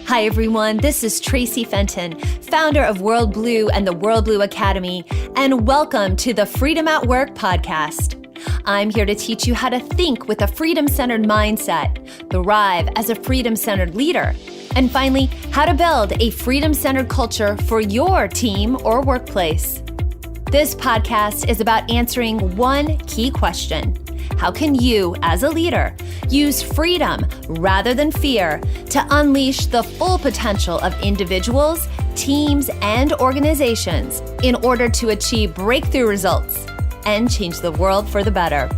Hi, everyone. This is Tracy Fenton, founder of World Blue and the World Blue Academy, and welcome to the Freedom at Work podcast. I'm here to teach you how to think with a freedom-centered mindset, thrive as a freedom-centered leader, and finally, how to build a freedom-centered culture for your team or workplace. This podcast is about answering one key question. How can you, as a leader, use freedom rather than fear to unleash the full potential of individuals, teams, and organizations in order to achieve breakthrough results and change the world for the better?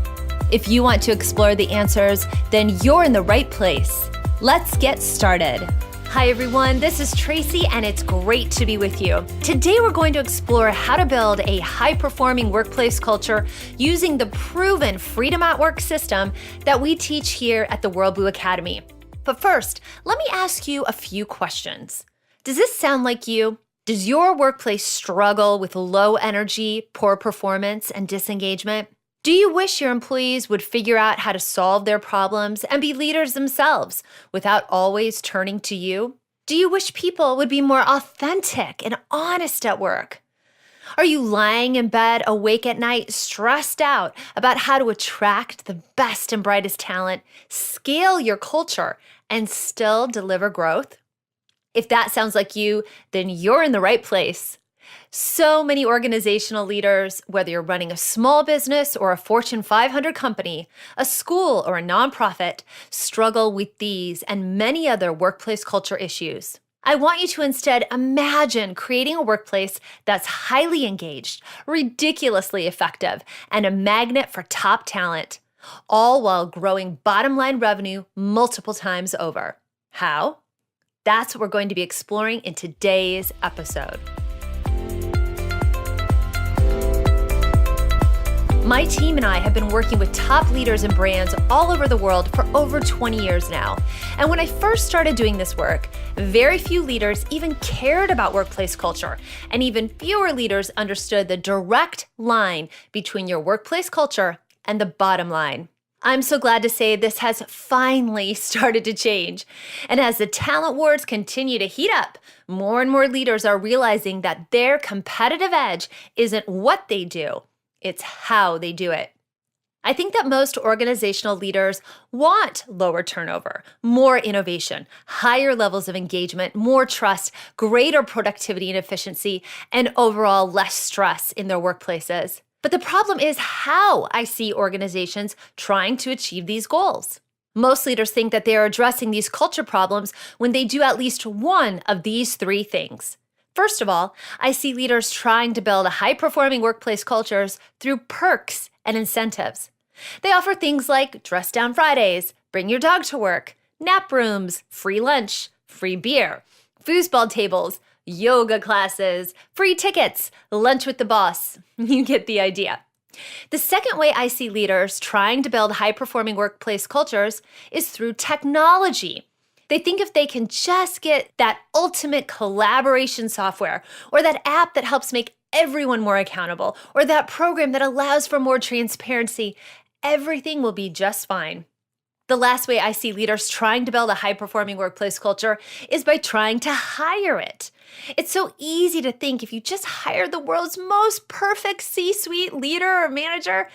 If you want to explore the answers, then you're in the right place. Let's get started. Hi, everyone. This is Tracy, and it's great to be with you. Today, we're going to explore how to build a high-performing workplace culture using the proven Freedom at Work system that we teach here at the World Blue Academy. But first, let me ask you a few questions. Does this sound like you? Does your workplace struggle with low energy, poor performance, and disengagement? Do you wish your employees would figure out how to solve their problems and be leaders themselves without always turning to you? Do you wish people would be more authentic and honest at work? Are you lying in bed awake at night, stressed out about how to attract the best and brightest talent, scale your culture, and still deliver growth? If that sounds like you, then you're in the right place. So many organizational leaders, whether you're running a small business or a Fortune 500 company, a school or a nonprofit, struggle with these and many other workplace culture issues. I want you to instead imagine creating a workplace that's highly engaged, ridiculously effective, and a magnet for top talent, all while growing bottom line revenue multiple times over. How? That's what we're going to be exploring in today's episode. My team and I have been working with top leaders and brands all over the world for over 20 years now. And when I first started doing this work, very few leaders even cared about workplace culture, and even fewer leaders understood the direct line between your workplace culture and the bottom line. I'm so glad to say this has finally started to change. And as the talent wars continue to heat up, more and more leaders are realizing that their competitive edge isn't what they do. It's how they do it. I think that most organizational leaders want lower turnover, more innovation, higher levels of engagement, more trust, greater productivity and efficiency, and overall less stress in their workplaces. But the problem is how I see organizations trying to achieve these goals. Most leaders think that they are addressing these culture problems when they do at least one of these three things. First of all, I see leaders trying to build high-performing workplace cultures through perks and incentives. They offer things like dress down Fridays, bring your dog to work, nap rooms, free lunch, free beer, foosball tables, yoga classes, free tickets, lunch with the boss. You get the idea. The second way I see leaders trying to build high-performing workplace cultures is through technology. They think if they can just get that ultimate collaboration software, or that app that helps make everyone more accountable, or that program that allows for more transparency, everything will be just fine. The last way I see leaders trying to build a high-performing workplace culture is by trying to hire it. It's so easy to think if you just hire the world's most perfect C-suite leader or manager,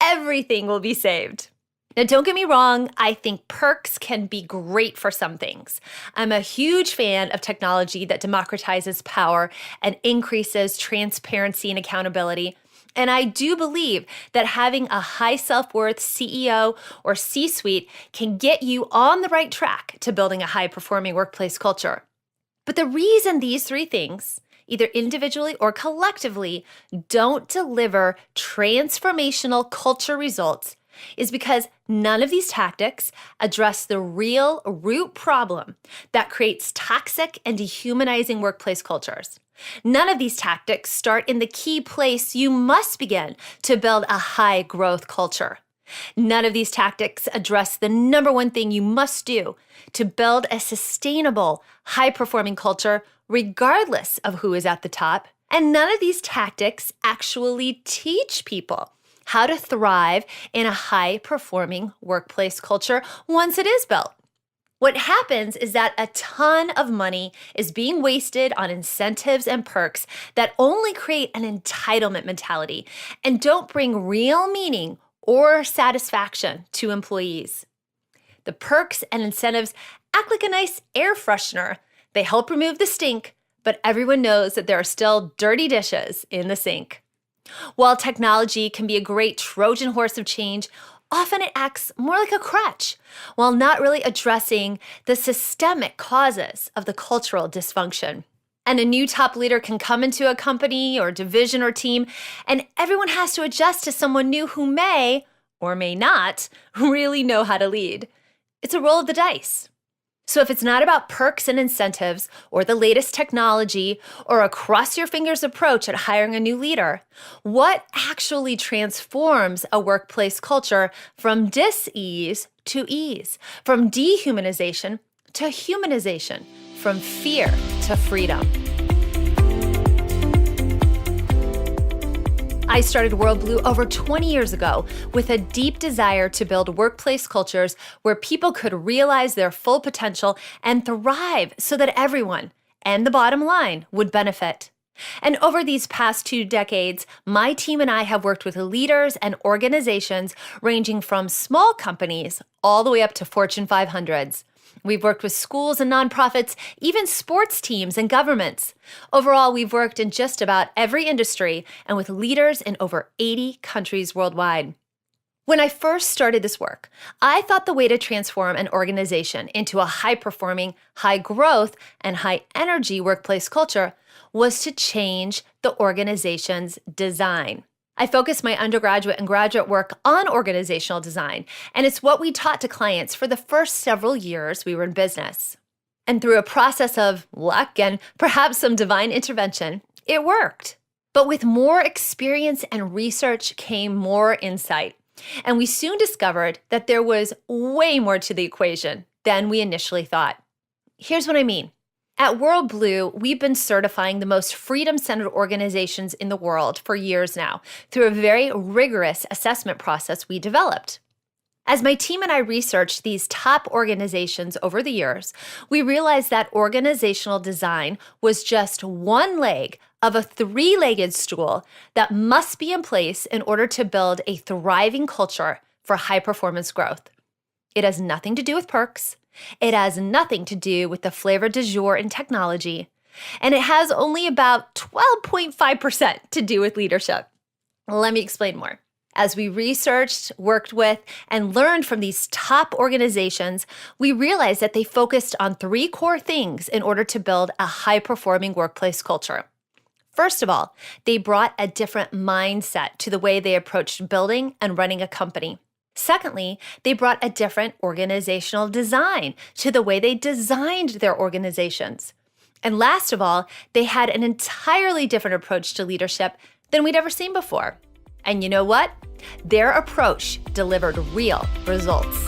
everything will be saved. Now, don't get me wrong, I think perks can be great for some things. I'm a huge fan of technology that democratizes power and increases transparency and accountability. And I do believe that having a high self-worth CEO or C-suite can get you on the right track to building a high-performing workplace culture. But the reason these three things, either individually or collectively, don't deliver transformational culture results is because none of these tactics address the real root problem that creates toxic and dehumanizing workplace cultures. None of these tactics start in the key place you must begin to build a high growth culture. None of these tactics address the number one thing you must do to build a sustainable, high-performing culture regardless of who is at the top. And none of these tactics actually teach people how to thrive in a high-performing workplace culture once it is built. What happens is that a ton of money is being wasted on incentives and perks that only create an entitlement mentality and don't bring real meaning or satisfaction to employees. The perks and incentives act like a nice air freshener. They help remove the stink, but everyone knows that there are still dirty dishes in the sink. While technology can be a great Trojan horse of change, often it acts more like a crutch, while not really addressing the systemic causes of the cultural dysfunction. And a new top leader can come into a company or division or team, and everyone has to adjust to someone new who may, or may not, really know how to lead. It's a roll of the dice. So if it's not about perks and incentives, or the latest technology, or a cross-your-fingers approach at hiring a new leader, what actually transforms a workplace culture from dis-ease to ease, from dehumanization to humanization, from fear to freedom? I started World Blue over 20 years ago with a deep desire to build workplace cultures where people could realize their full potential and thrive so that everyone, and the bottom line, would benefit. And over these past 2 decades, my team and I have worked with leaders and organizations ranging from small companies all the way up to Fortune 500s. We've worked with schools and nonprofits, even sports teams and governments. Overall, we've worked in just about every industry and with leaders in over 80 countries worldwide. When I first started this work, I thought the way to transform an organization into a high-performing, high-growth, and high-energy workplace culture was to change the organization's design. I focused my undergraduate and graduate work on organizational design, and it's what we taught to clients for the first several years we were in business. And through a process of luck and perhaps some divine intervention, it worked. But with more experience and research came more insight, and we soon discovered that there was way more to the equation than we initially thought. Here's what I mean. At World Blue, we've been certifying the most freedom-centered organizations in the world for years now through a very rigorous assessment process we developed. As my team and I researched these top organizations over the years, we realized that organizational design was just one leg of a 3-legged stool that must be in place in order to build a thriving culture for high-performance growth. It has nothing to do with perks. It has nothing to do with the flavor du jour in technology, and it has only about 12.5% to do with leadership. Let me explain more. As we researched, worked with, and learned from these top organizations, we realized that they focused on 3 core things in order to build a high-performing workplace culture. First of all, they brought a different mindset to the way they approached building and running a company. Secondly, they brought a different organizational design to the way they designed their organizations. And last of all, they had an entirely different approach to leadership than we'd ever seen before. And you know what? Their approach delivered real results.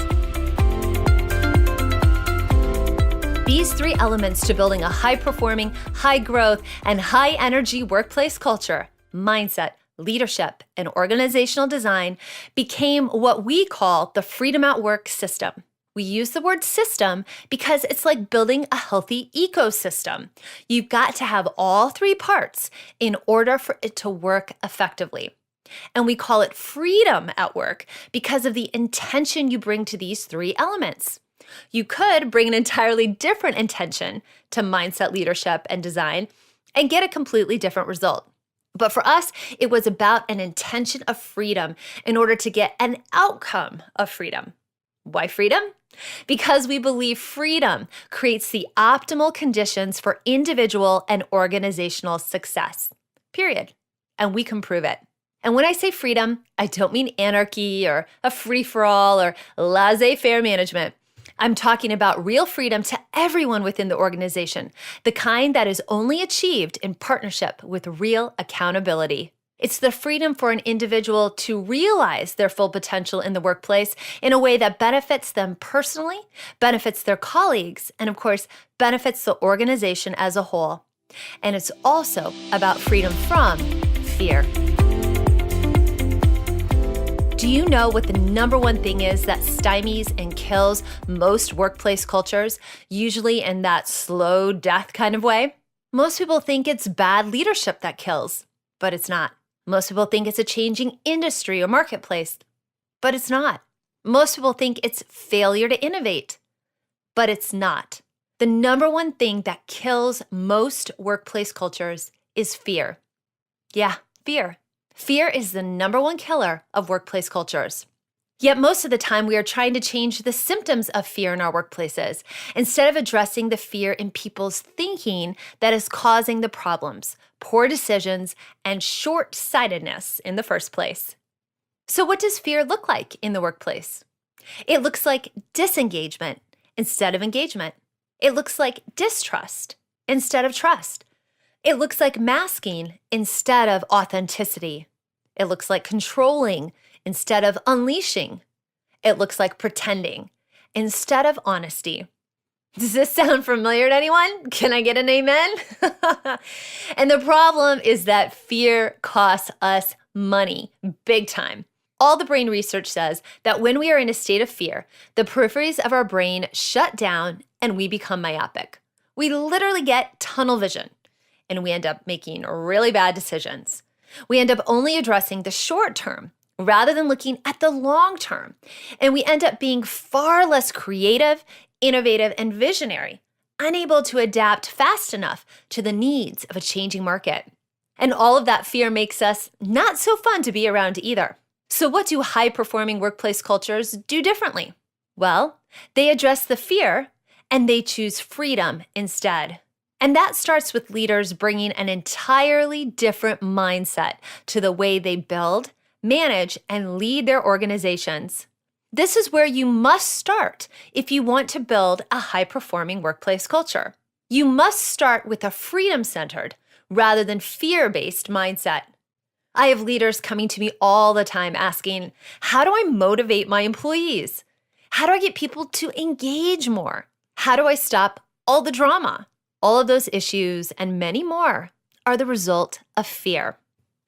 These 3 elements to building a high-performing, high-growth, and high-energy workplace culture, mindset, leadership, and organizational design, became what we call the Freedom at Work system. We use the word system because it's like building a healthy ecosystem. You've got to have all 3 parts in order for it to work effectively. And we call it Freedom at Work because of the intention you bring to these 3 elements. You could bring an entirely different intention to mindset, leadership, and design and get a completely different result. But for us, it was about an intention of freedom in order to get an outcome of freedom. Why freedom? Because we believe freedom creates the optimal conditions for individual and organizational success. Period. And we can prove it. And when I say freedom, I don't mean anarchy or a free-for-all or laissez-faire management. I'm talking about real freedom to everyone within the organization, the kind that is only achieved in partnership with real accountability. It's the freedom for an individual to realize their full potential in the workplace in a way that benefits them personally, benefits their colleagues, and of course, benefits the organization as a whole. And it's also about freedom from fear. Do you know what the number one thing is that stymies and kills most workplace cultures, usually in that slow death kind of way? Most people think it's bad leadership that kills, but it's not. Most people think it's a changing industry or marketplace, but it's not. Most people think it's failure to innovate, but it's not. The number one thing that kills most workplace cultures is fear. Yeah, fear. Fear is the number one killer of workplace cultures. Yet most of the time we are trying to change the symptoms of fear in our workplaces instead of addressing the fear in people's thinking that is causing the problems, poor decisions, and short-sightedness in the first place. So what does fear look like in the workplace? It looks like disengagement instead of engagement. It looks like distrust instead of trust. It looks like masking instead of authenticity. It looks like controlling instead of unleashing. It looks like pretending instead of honesty. Does this sound familiar to anyone? Can I get an amen? And the problem is that fear costs us money, big time. All the brain research says that when we are in a state of fear, the peripheries of our brain shut down and we become myopic. We literally get tunnel vision. And we end up making really bad decisions. We end up only addressing the short term rather than looking at the long term. And we end up being far less creative, innovative, and visionary, unable to adapt fast enough to the needs of a changing market. And all of that fear makes us not so fun to be around either. So what do high-performing workplace cultures do differently? Well, they address the fear and they choose freedom instead. And that starts with leaders bringing an entirely different mindset to the way they build, manage, and lead their organizations. This is where you must start if you want to build a high-performing workplace culture. You must start with a freedom-centered rather than fear-based mindset. I have leaders coming to me all the time asking, how do I motivate my employees? How do I get people to engage more? How do I stop all the drama? All of those issues and many more are the result of fear.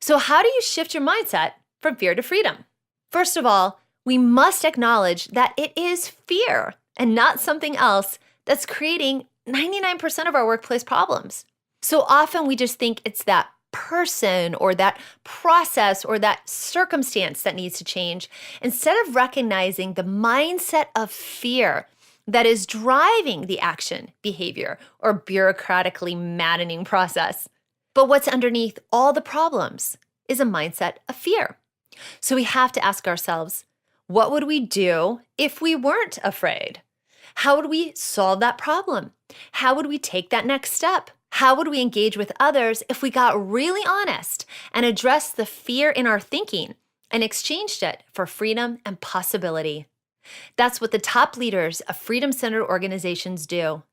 So how do you shift your mindset from fear to freedom? First of all, we must acknowledge that it is fear and not something else that's creating 99% of our workplace problems. So often we just think it's that person or that process or that circumstance that needs to change instead of recognizing the mindset of fear that is driving the action, behavior, or bureaucratically maddening process. But what's underneath all the problems is a mindset of fear. So we have to ask ourselves, what would we do if we weren't afraid? How would we solve that problem? How would we take that next step? How would we engage with others if we got really honest and addressed the fear in our thinking and exchanged it for freedom and possibility? That's what the top leaders of freedom-centered organizations do.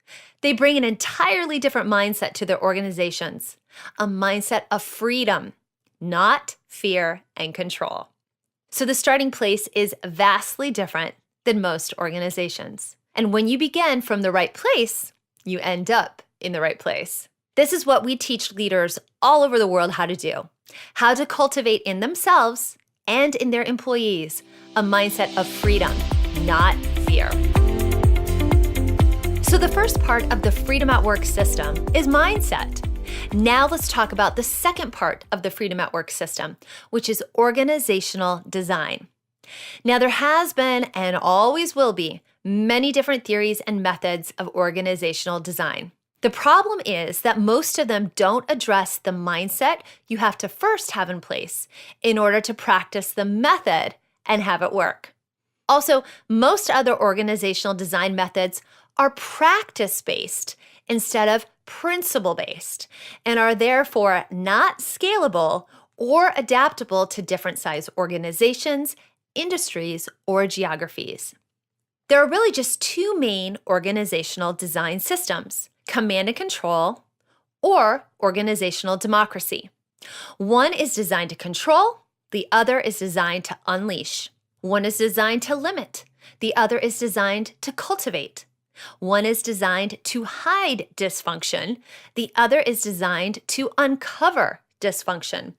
They bring an entirely different mindset to their organizations, a mindset of freedom, not fear and control. So the starting place is vastly different than most organizations. And when you begin from the right place, you end up in the right place. This is what we teach leaders all over the world how to do, how to cultivate in themselves and in their employees a mindset of freedom, not fear. So the first part of the Freedom at Work system is mindset. Now let's talk about the second part of the Freedom at Work system, which is organizational design. Now there has been and always will be many different theories and methods of organizational design. The problem is that most of them don't address the mindset you have to first have in place in order to practice the method and have it work. Also, most other organizational design methods are practice-based instead of principle-based and are therefore not scalable or adaptable to different size organizations, industries, or geographies. There are really just two main organizational design systems: command and control, or organizational democracy. One is designed to control, the other is designed to unleash. One is designed to limit, the other is designed to cultivate. One is designed to hide dysfunction, the other is designed to uncover dysfunction.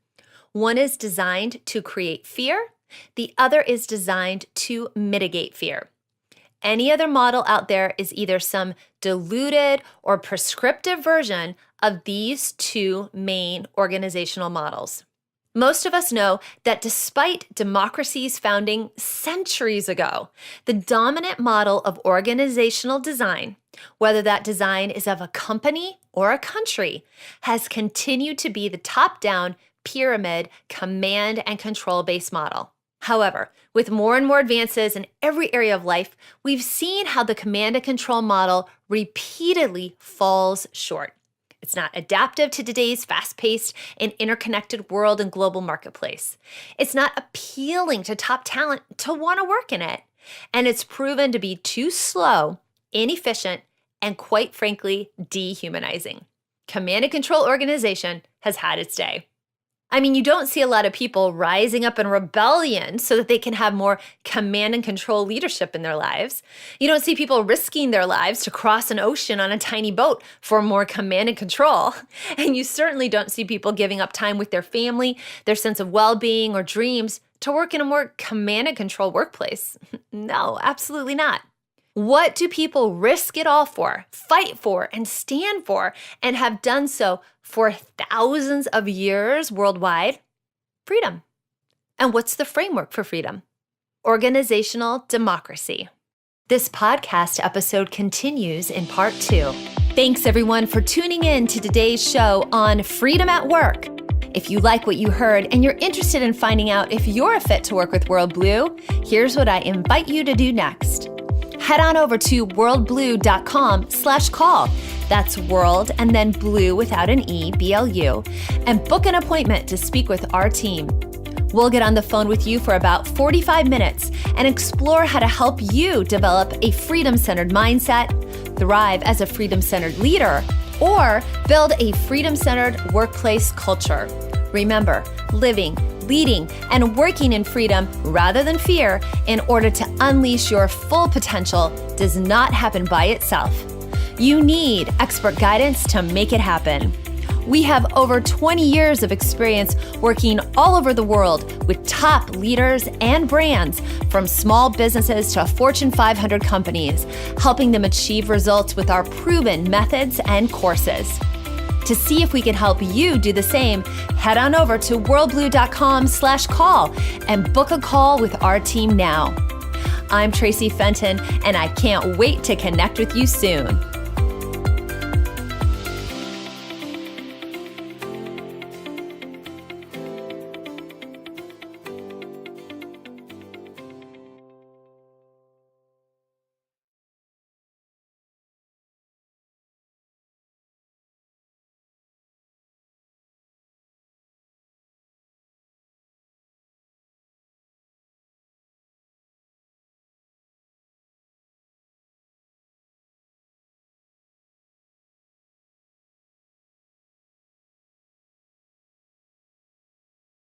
One is designed to create fear, The other is designed to mitigate fear. Any other model out there is either some diluted or prescriptive version of these two main organizational models. Most of us know that despite democracy's founding centuries ago, the dominant model of organizational design, whether that design is of a company or a country, has continued to be the top-down pyramid command and control-based model. However, with more and more advances in every area of life, we've seen how the command and control model repeatedly falls short. It's not adaptive to today's fast-paced and interconnected world and global marketplace. It's not appealing to top talent to want to work in it. And it's proven to be too slow, inefficient, and quite frankly, dehumanizing. Command and control organization has had its day. I mean, you don't see a lot of people rising up in rebellion so that they can have more command and control leadership in their lives. You don't see people risking their lives to cross an ocean on a tiny boat for more command and control. And you certainly don't see people giving up time with their family, their sense of well-being or dreams to work in a more command and control workplace. No, absolutely not. What do people risk it all for, fight for, and stand for, and have done so for thousands of years worldwide? Freedom. And what's the framework for freedom? Organizational democracy. This podcast episode continues in part 2. Thanks everyone for tuning in to today's show on freedom at work. If you like what you heard and you're interested in finding out if you're a fit to work with World Blue, here's what I invite you to do next. Head on over to worldblue.com/call. That's world and then blue without an E, BLU, and book an appointment to speak with our team. We'll get on the phone with you for about 45 minutes and explore how to help you develop a freedom-centered mindset, thrive as a freedom-centered leader, or build a freedom-centered workplace culture. Remember, living, leading, and working in freedom rather than fear in order to unleash your full potential does not happen by itself. You need expert guidance to make it happen. We have over 20 years of experience working all over the world with top leaders and brands, from small businesses to Fortune 500 companies, helping them achieve results with our proven methods and courses. To see if we can help you do the same, head on over to worldblue.com/call and book a call with our team now. I'm Tracy Fenton, and I can't wait to connect with you soon.